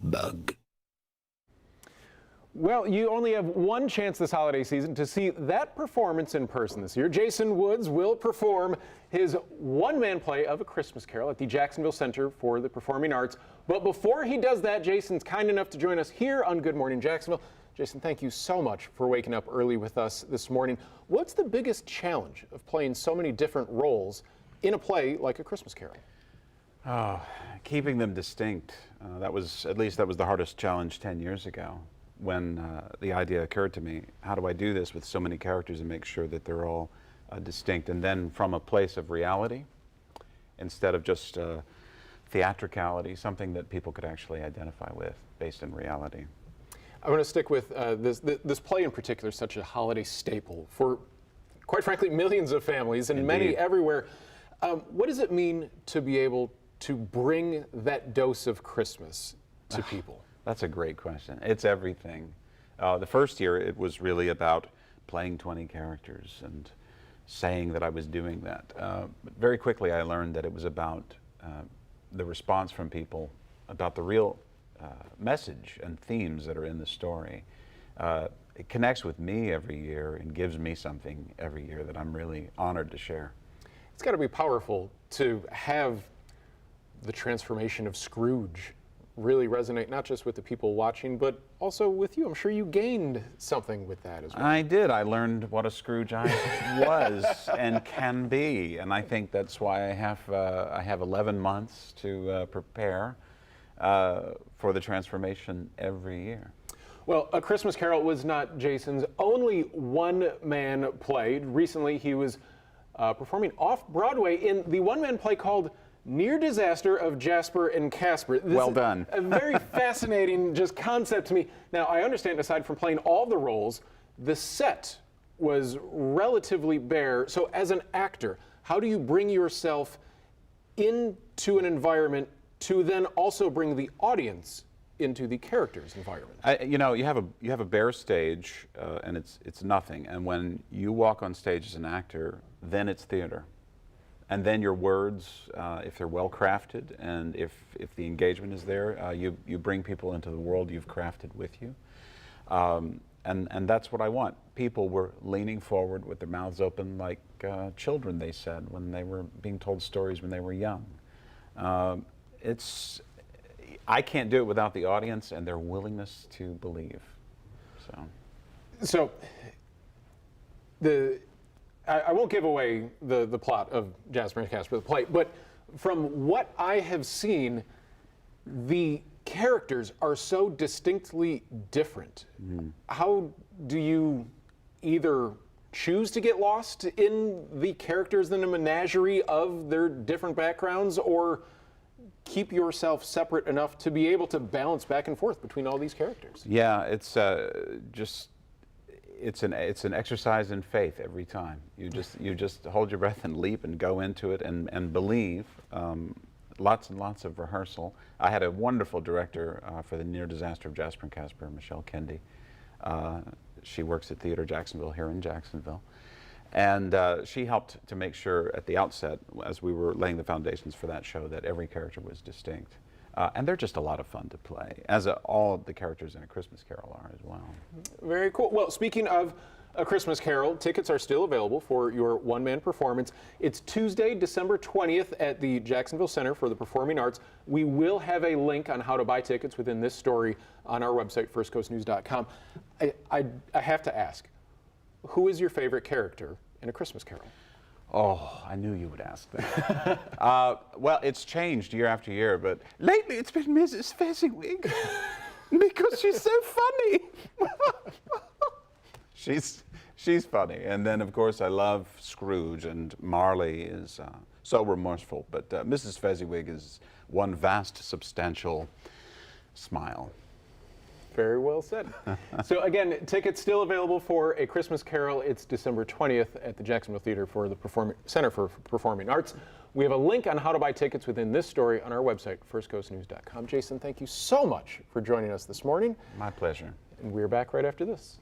Bug. Well, you only have one chance this holiday season to see that performance in person this year. Jason Woods will perform his one-man play of A Christmas Carol at the Jacksonville Center for the Performing Arts. But before he does that, Jason's kind enough to join us here on Good Morning Jacksonville. Jason, thank you so much for waking up early with us this morning. What's the biggest challenge of playing so many different roles in a play like A Christmas Carol? Keeping them distinct. That was the hardest challenge 10 years ago when the idea occurred to me. How do I do this with so many characters and make sure that they're all distinct? And then from a place of reality, instead of just theatricality, something that people could actually identify with based in reality. I want to stick with this play in particular, such a holiday staple for, quite frankly, millions of families and many everywhere. What does it mean to be able to bring that dose of Christmas to people? That's a great question. It's everything. The first year, it was really about playing 20 characters and saying that I was doing that. But very quickly, I learned that it was about the response from people, about the real message and themes that are in the story. It connects with me every year and gives me something every year that I'm really honored to share. It's got to be powerful to have the transformation of Scrooge really resonate not just with the people watching, but also with you. I'm sure you gained something with that as well. I did. I learned what a Scrooge I was and can be, and I think that's why I have 11 months to prepare for the transformation every year. Well, A Christmas Carol was not Jason's only one-man play. Recently, he was performing off-Broadway in the one-man play called Near Disaster of Jasper and Casper. This well done. A very fascinating just concept to me. Now, I understand, aside from playing all the roles, the set was relatively bare. So as an actor, how do you bring yourself into an environment to then also bring the audience into the character's environment? You have a bare stage, and it's nothing. And when you walk on stage as an actor, then it's theater. And then your words, if they're well crafted, and if the engagement is there, you bring people into the world you've crafted with you. And that's what I want. People were leaning forward with their mouths open like children, they said, when they were being told stories when they were young. I can't do it without the audience and their willingness to believe. So I won't give away the plot of Jasper and Casper, the play, but from what I have seen, the characters are so distinctly different. How do you either choose to get lost in the characters in a menagerie of their different backgrounds, or keep yourself separate enough to be able to balance back and forth between all these characters? Yeah, it's an exercise in faith every time. You just hold your breath and leap and go into it and believe. Lots and lots of rehearsal. I had a wonderful director for the Near Disaster of Jasper and Casper, Michelle Kendi. She works at Theater Jacksonville here in Jacksonville. And she helped to make sure at the outset, as we were laying the foundations for that show, that every character was distinct. And they're just a lot of fun to play, as all of the characters in A Christmas Carol are as well. Very cool. Well, speaking of A Christmas Carol, tickets are still available for your one-man performance. It's Tuesday, December 20th at the Jacksonville Center for the Performing Arts. We will have a link on how to buy tickets within this story on our website, firstcoastnews.com. I have to ask, who is your favorite character in A Christmas Carol? Oh, I knew you would ask that. Well, it's changed year after year, but lately it's been Mrs. Fezziwig because she's so funny. She's funny. And then, of course, I love Scrooge, and Marley is so remorseful. But Mrs. Fezziwig is one vast, substantial smile. Very well said. So again, tickets still available for A Christmas Carol. It's December 20th at the Jacksonville Theater for the Center for Performing Arts. We have a link on how to buy tickets within this story on our website, firstcoastnews.com. Jason, thank you so much for joining us this morning. My pleasure. And we're back right after this.